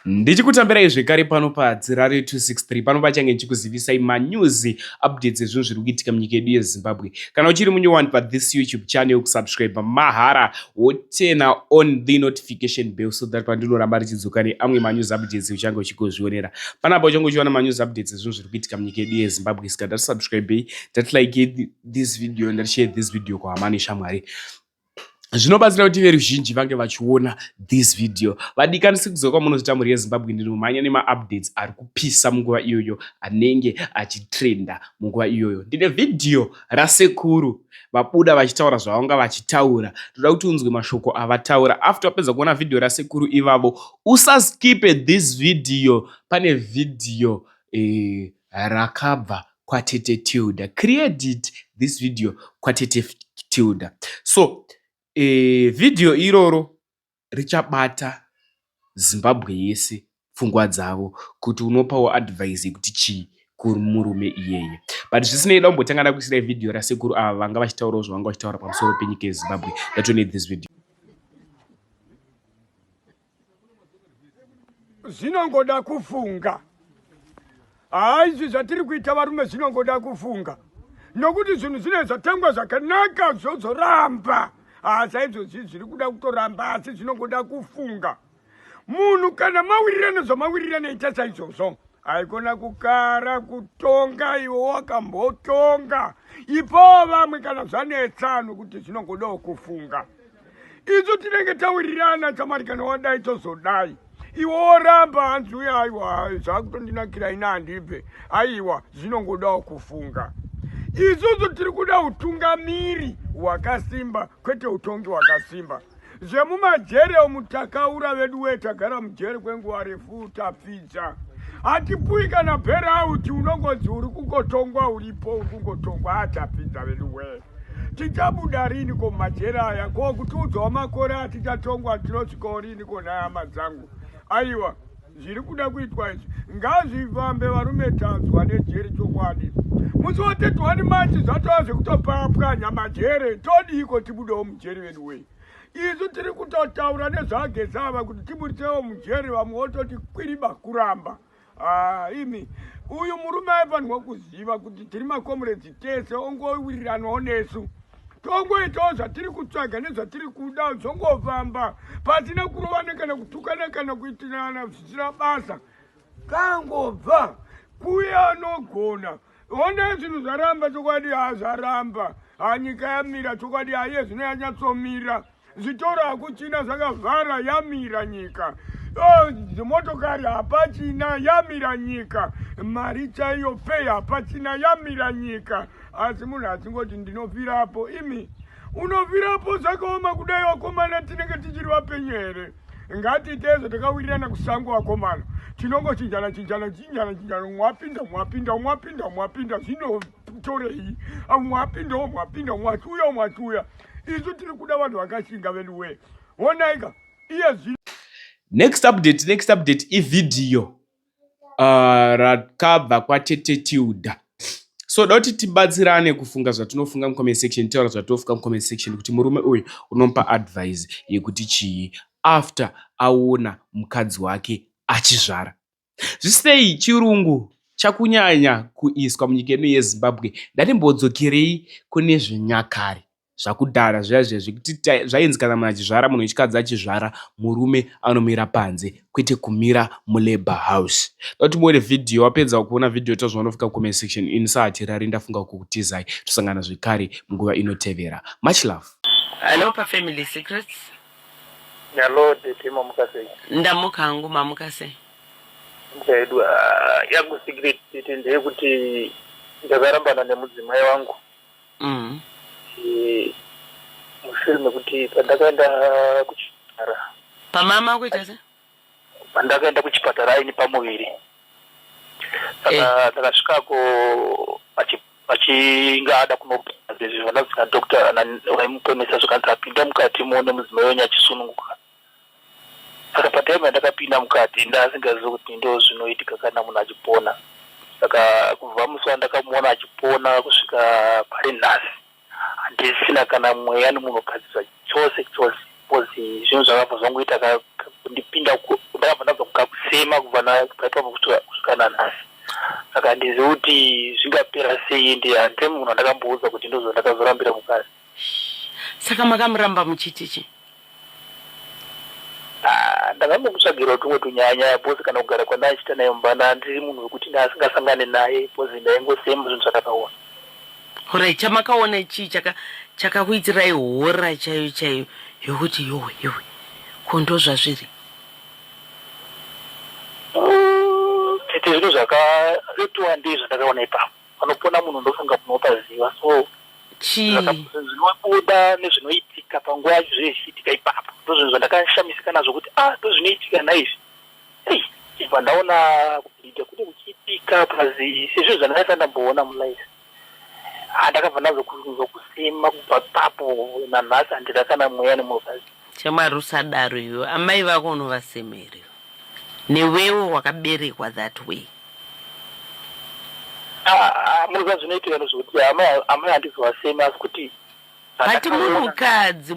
Ndichikutambirai zvekare pano padzirare 263 pano pachange ndichikuzivisai manews updates ezvinhu zviri kuitika munyika yedu yeZimbabwe. Kana uchiri munyowani pathis YouTube channel, kusubscribe mahara wotena on the notification bell so that pandinoramba richidzoka neamwe manews updates uchange uchigozvionera. Panapa uchange uchiona manews updates ezvinhu zviri kuitika munyika yedu yeZimbabwe. Saka ndatisubscribe, ndatilike this video, ndashare this video kuhama neshamwari. Zvinobatsira kuti veruzhinji vange vachiona this video. Vadikanisi kudzoka munozita mhuri yeZimbabwe ndinomhanya nema-updates ari kupisa munguva iyoyo anenge achitrenda munguva iyoyo. Ndine video rasekuru vabuda vachitaura zvavanga vachitaura. Toda kuti unzwe mashoko avataura. After wapedza kuona video rasekuru ivavo, usaskipe this video. Pane video rakabva kwatete Tilda. Credit this video kwatete Tilda. So video iroro richabata Zimbabwe yese pfungwa dzavo kuti unopawo advice kuti chii kuri murume iyeye. But zvisinei, ndambotanga ndakuisira video rasekuru ava vanga vachitaurawo zvavanga vachitaura pamusoro penyika yeZimbabwe. Let's read this video. Zvinongoda kufunga. Izvi zvatiri kuita varume zvinongoda kufunga. Nokuti zvinhu zvinenge zvatangwa zvakanaka zvozoramba. Saizvozvi zviri kuda kutoramba, asi zvinongoda kufunga. Munhu kana mawirirana zvamawirirana ita saizvozvo, haikona kukara kutonga iwo wakambotonga. Ipawo vamwe kana zvanetsa nokuti zvinongodawo kufunga. Idzo tinenge tawirirana tamari kana wadai tozodai. Iwo woramba hanzi uya aiwa zvakutondinakira ina handibve. Aiwa zvinongodawo kufunga. Izozo tiri kuda utungamiri wakasimba kwete utongi wakasimba. Zvemumajere omutakaura vedu wetagara mujere kwenguva refu tapfidza. Hatipui kana bailout unongozi uri kungotongwa uripo uri kungotongwa atapfidza vedu we. Tichabuda rini kumajere aya ko kuti udzawo makore atichatongwa tinosvikawo rini kona hama dzangu. Aiwa zviri kuda kuitwa izvi ngazvifambe varume tanzwa nejeri chokwadi. Musote twani machi zvatoa zvekutopapwanya majere todiko tibudewo mujeri vedu we. Izu tiri kutotaura nezvagezava kuti tiburitsewo mujeri vamwe wototi kwiriba kuramba. Imi uyu murume aifanirwa kuziva kuti tiri makomuredzi tese ongowiriranawo nesu. Tongoitawo zvatiri kutsvaga nezvatiri kuda zvongofamba pasina kurovana kana kutukana kana kuitirana zvisina basa. Kangobva kuya anogona. Ona zvinhu zvaramba chokwadi hazvaramba. Nyika yamira chokwadi haye zvino yanyatsomira. Zvitoro hakuchina zvakavhara yamira nyika. Motokari hapachina yamira nyika. Mari chaiyo pei hapachina yamira nyika. Asi munhu asingoti ndinofirapo. Imi unofirapo zvakaoma kudai wakomana tinenge tichiri vapenyu here. Ngatitezo takawirirana kusango wakomana. Tinongochinjana mwapinda zvinotorei. Mwatuya. Isu tiri kuda vanhu vakashinga vedu we. Onaika iye Next update ivideo rakabva kwatete Tilda. So doti tibatsirane kufunga zvatinofunga mcomment section, taura zvatofunga mcomment section kuti murume uyu unomupa advice yekuti chii after aona mukadzi wake achizvara. Zvisinei chirungu chakunyanya kuiswa munyika yedu yeZimbabwe. Ndatimbodzokirei kune zvenyakare zvakudhara zvekuti zvainzi kana munhu achizvara, munhu wechikadzi achizvara, murume anomira panze kwete kumira mulabor house. Doti muone video, wapedza kuona video tozvaonofika comment section inisahatirari ndafunga kukutizai. Tosangana zvekare munguva inotevera. Much love. Hello pa family secrets. Hello dete mamukase. Ndamuka hangu mamukase. Ndaidu yangu secret ndeye kuti ndakarambana nemudzimai wangu. Mushure kuti pandakaenda kuchipatara. Pamama kuita se? Pandakaenda kuchipatara ini pamuviri. Saka takasvikako achinga ada kunopedza zvona doctor vaimuponesa zvakanzi apinda mukati muone mudzimai wenyu achisununguka. Saka pataimu ndakapinda mukati ndasingazivi kuti ndo zvinoitika kana munhu achipona. Saka kubva musi wandakamuona achipona kusvika pari nhasi handisina kana mweya nemunhukadzi chose. Pozi zvinhu zvakabva zvangoita ndipinda ndakabva ndabva kukakusi kusema kubva kusvikana nhasi. Saka handizivi kuti zvingapera sei ende handei munhu andakamboudza kuti ndozvo ndakazorambira mukadzi. Saka makamuramba muchitichi? Ndakambomutsvagira tumwe tunyanya bosi kana kugara kwanda achiita naye mumbana handiri munhu wekuti ndasingasangane naye bosi ndaingosema zvinhu zvandakaona. Alright, chamakaona ichi chakakuitirai hora chaiyo chaiyo yokuti yowe kondo zvazviri? Tete zvinhu zvakaitwa ndizvo zvandakaona ipapo. Panopona munhu ndofunga munopaziva, so zvinobuda nezvinoitika panguva yacho zvichiitika ipapo ndozvinhu zvandakashamisika nazvo kuti ndozvinoitika naizvi. Ibva ndaona kuita kuti kuchiitika pazi sezvinhu zvandakanga ndamboona mulaife. Ndakabva nazokusema kubva papo nanhasi handina kana mweya nemunhukadzi. Chamwari usadaro iwe, amai vako unovasemere newewo wakaberekwa that way. Munhukadzi unoitika nezvokuti amai handizovasemi asi kuti bati munhukadzi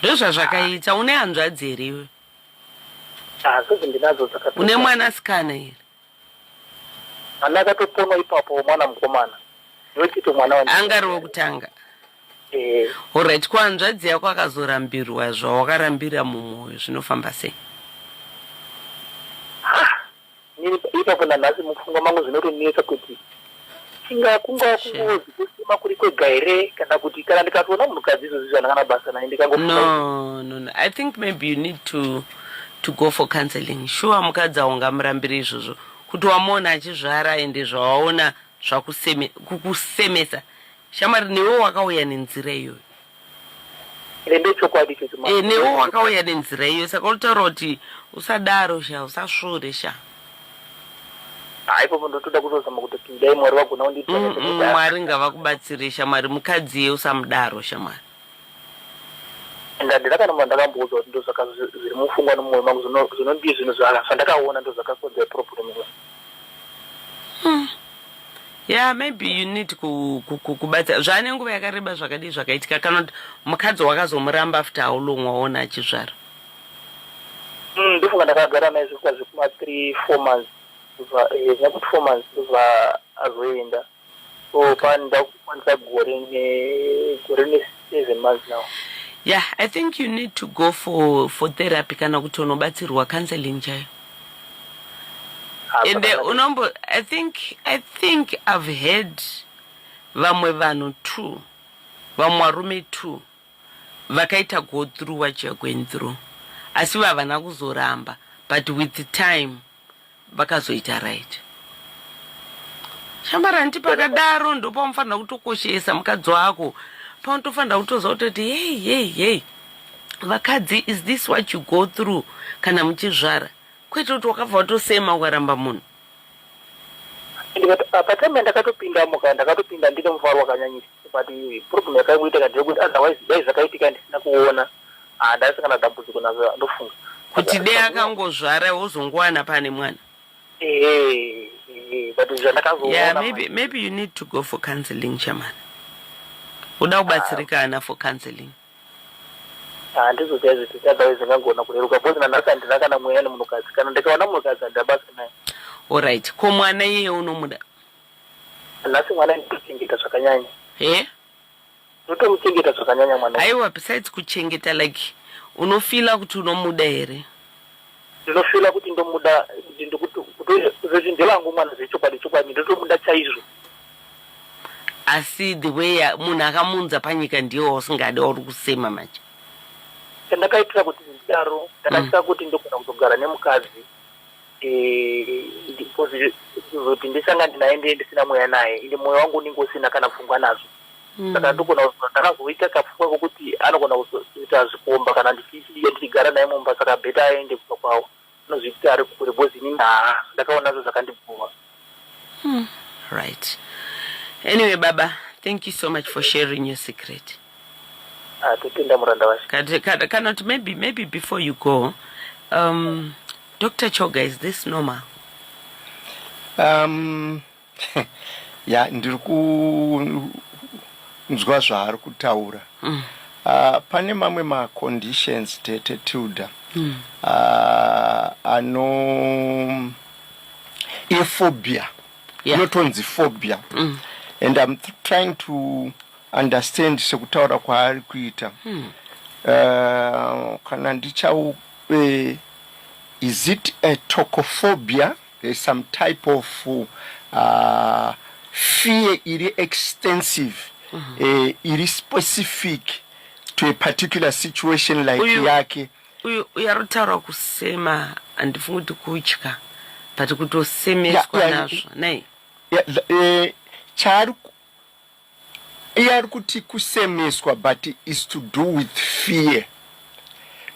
ndozvazvakaita. Une hanzvadzi here iwe? Sezvo ndinadzo dzakati. Une mwanasikana here? Mwana akatoponwa ipapo, mwana mukomana. Ndochito mwana wangu. Angari wokutanga? Alright, hanzvadzi yako akazorambirwa zvawakarambira mumwoyo zvinofamba sei? Ipapo nanhasi mupfungwa mangu zvinotonetsa kuti kungozi kusema kuri kwega here kana kuti kana ndikatoona munhukadzi izvozvi zvandakana basa naye No. I think maybe you need to go for counseling. Sure, mukadzi aungamurambira izvozvo kuti wamuona achizvara ende zvawaona kukusemesa. Shamari, newe wakauya nenzira iyoyo. Ndechokwadi kuti newe wakauya nenzira iyoyo, saka utaura kuti usadaro usasvure ipapo ndotoda kuzozama kuti dai Mwari wagona kundiita. Mwari ngavakubatsire shamari, mukadzi usamudaro shamari. Ndakana ndakamboudza kuti ndozvaka zviri mufungwa nomwoyo mangu zvinondiye zvinhu zvandakaona ndozvakakodza problem. Yeah, maybe you need kubatsira. Zvane nguva yakareba zvakadii zvakaitika kana kuti mukadzi wakazomuramba after how long waona achizvara? Ndofunga ndakagara naye zvisvika zvekuma 3-4 months. Nekuti 4 months ndobva azoenda. So pani ndakukwanisa gore ne7 months now. Yeah, I think you need to go for therapy kana kuti unobatsirwa counseling chaiyo. And I think I've heard vamwe vanhu 2, vamwe varume 2 vakaita go through what you're going through. Asi vavana kuzoramba, but with the time vakazoita right. Shambara nti pakadaro ndopa mfanira kutokoshesa mukadzi wako. Paunotofanira kutoziva kuti hey vakadzi, is this what you go through kana muchizvara? Kwete kuti wakabva watosema ukaramba munhu. Patime ndakatopinda ndine mufaro wakanyanyisa. But problem yakaita ndeyekuti otherwise dai zvakaitika ndisina kuona. Ndasangana dambudziko nazvo ndofunga kuti dei akangozvara wozongowana pane mwana. But zvandakazoona. Yeah, maybe you need to go for counseling chairman. Uda kubatsirikana for counseling. Handizozviya zviti otherwise zvingangona kureruka bhozi nanhasi handina kana mweya nemunhukadzi kana ndikaona munhukadzi handabasa naye. Alright, ko mwana iyeye unomuda? Nhasi mwana ndinochengeta zvakanyanya. Ndotomuchengeta zvakanyanya mwana. Aiwa, besides kuchengeta, like unofila kuti unomuda here? Ndinofila kuti ndomuda, kuti ndelangu mwana zvechokwadi ndotomuda chaizvo. Asi the way munhu akamunza panyika ndiwo usingade uri kusema manje. Ndakaitira kuti ndidaro, ndakatira kuti ndogona kuzogara nemukadzi ndipozoti ndisangane naye ndisina mweya naye, inde mwoyo wangu unenge usina kana pfungwa nazvo. Saka ndakazoita kapfungwa kokuti anogona kuzoita zvikomba kana ndichigara naye mumba, saka bheta aende kuba kwawo. Unozviti ari kukure bhozi ini ndakaona nazvo zvakandibvuma. Right. Anyway, Baba, thank you so much for sharing your secret. Totenda muranda washe. Cannot maybe before you go, Dr. Choga, is this normal? Yeah, ndiri kunzwa zvaari kutaura. Pane mamwe ma conditions Tilda ano phobia, not on the phobia, and I'm trying to understand sekutaura kwaari kuita. Kana ndichau is it a tocophobia? There's some type of fear iri extensive, iri specific to a particular situation like yake. Uyarutaura kusema andifunga kuti kutya but kutosemeswa nazvo nai yari kuti kusemeswa but is to do with fear,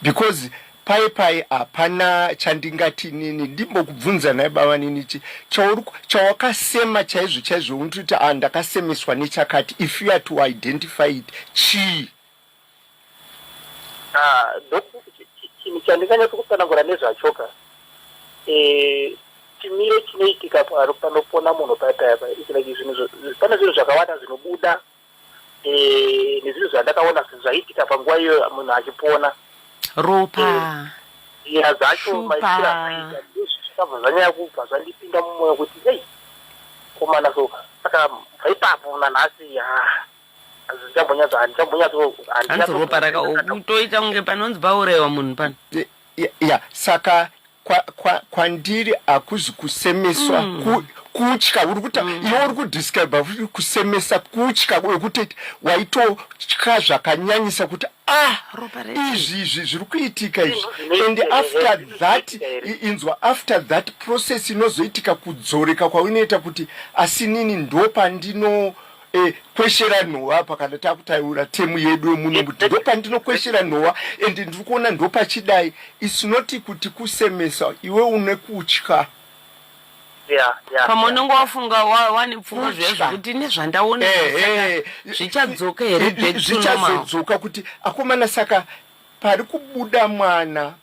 because pai hapana chandingati nini ndimbokubvunza naye baba ninichi chawakasema chaizvo unototi ndakasemeswa nechakati. If you are to identify it, chii? Chinhu chandinganyatso kutsanangura nezvachoka chimiro chinoitika panopona munhu paya pane zvinhu zvakawanda zvinobuda nezvinhu zvandakaona zvaitika panguva iyo munhu achipona, ropa zvacho maitira zvakabva zvanyanya kubva zvandipinda mumwoyo kuti ei komana soka saka bvaipapo nanhasi hanzi ropa rakakutoita kunge panonzi pauraiwa munhu pano. Saka kwandiri hakuzi kusemeswa kutya uri kuta iwe uri kudescribe kuti kusemesa kutya wekuti waitotya zvakanyanyisa kuti izvi zviri kuitika izvi, and after that inzwa after that process inozoitika kudzoreka kwaunoita kuti asi nini ndo pandino kweshera nhova pakana takutaura temu yedu yemuno kuti ndo pandinokweshera nhova and ndiri kuona ndo pachidai. Isinoti kuti kusemesa iwe une kutya pamunenge wafunga wane pfungwa zvezvo kuti nezvandaona zvichadzoka here zvichazodzoka kuti akomana saka pari kubuda mwana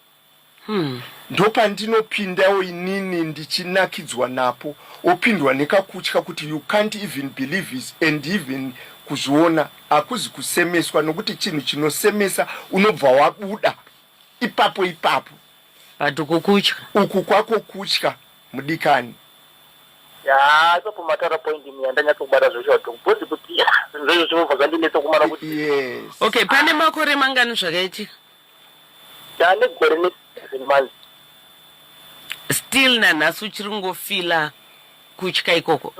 ndo pandinopindawo inini ndichinakidzwa napo opindwa nekakutya kuti you can't even believe this, and even kuzviona akuzi kusemeswa nokuti chinhu chinosemesa unobva wabuda ipapo but kukutya uku kwako kutya mudikani. ipapo mataura point yandanyatsobata zvochauti kuti zvinhu zvinobva zvandinetsa kumara kuti yes. Okay, pane makore mangani zvakaitika? Chane gore ne7 months. Still nanhasi uchiri kungofila kutya ikoko?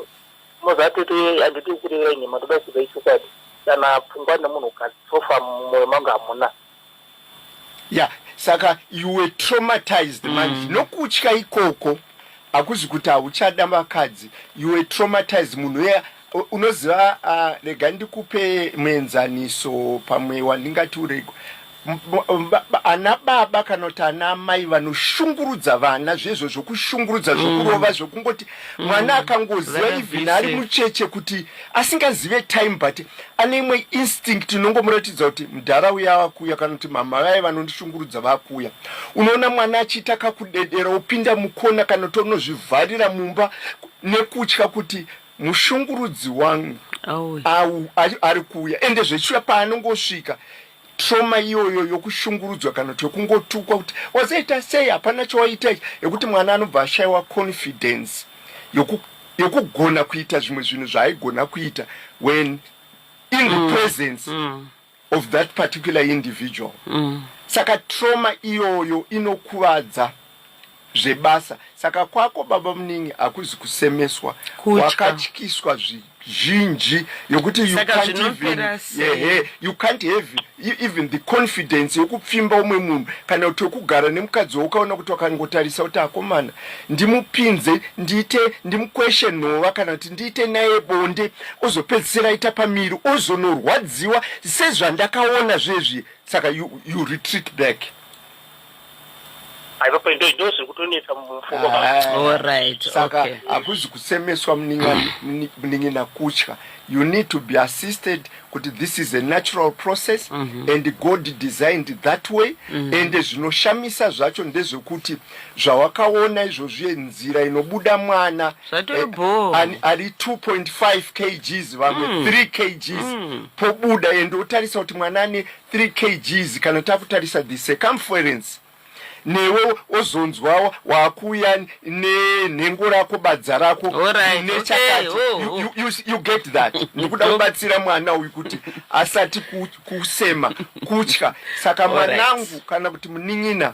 Mozatete anditi kureva nyama toda kuziva chokwadi kana pfungwa nemunhu ukatsofa mumwoyo mangu hamuna. Saka you were traumatized manje nokutya ikoko akuzi kuti hauchada vakadzi, you were traumatized. Munhu unoziva rega ndikupe muenzaniso pamwe wandingati urego ana baba kana kuti ana mai vanoshungurudza vana zvezvo zvokushungurudza zvokurova zvokungoti mwana akangoziva even ari mucheche kuti asingazive time but ane imwe instinct inongomuratidza kuti mudhara uya wakuya kana kuti mama vaye vanondishungurudza vakuya. Unoona mwana achiita kakudedera opinda mukona kana kuti unozvivharira mumba nekutya kuti mushungurudzi wangu ari kuuya, ende zvechiuya paanongosvika trauma iyoyo yokushungurudzwa kana kuti yokungotukwa kuti wazoita sei hapana chawaita yekuti mwana anobva ashayiwa confidence yokugona kuita zvimwe zvinhu zvaaigona kuita when in the presence of that particular individual. Saka trauma iyoyo inokuvadza zvebasa. Saka kwako baba muningi akuzi kusemeswa, wakatyiswa zvizhinji yokuti you can't have even the confidence yokupfimba umwe munhu kana kuti yokugara nemukadzi waukaona kuti wakangotarisa kuti akomana ndimupinze ndimukweshe nhova kana kuti ndiite naye bonde ozopedzisira aita pamiri ozonorwadziwa sezvandakaona zvezvi. Saka you retreat back. Saka akuzi kusemeswa muningi nakutya. You need to be assisted kuti this is a natural process and God designed that way. And zvinoshamisa zvacho ndezvekuti zvawakaona izvozvo nzira inobuda mwana ari 2.5 kgs vamwe 3 kgs pobuda, and otarisa kuti mwana ane 3 kgs kana takutarisa the circumference newe ozonzwa wakuya nenhengo rako badza rako nechakati you get that ndikuda kubatsira mwana uyu kuti asati kusema kutya saka mwanangu kana kuti munin'ina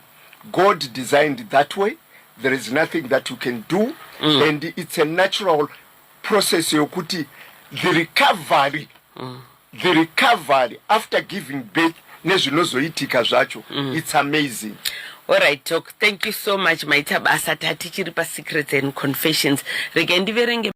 God designed that way. There is nothing that you can do and it's a natural process yokuti the recovery after giving birth nezvinozoitika zvacho it's amazing. All right, Doc, thank you so much. Maita basa tatichiri pa secrets and confessions. Rege ndiverenge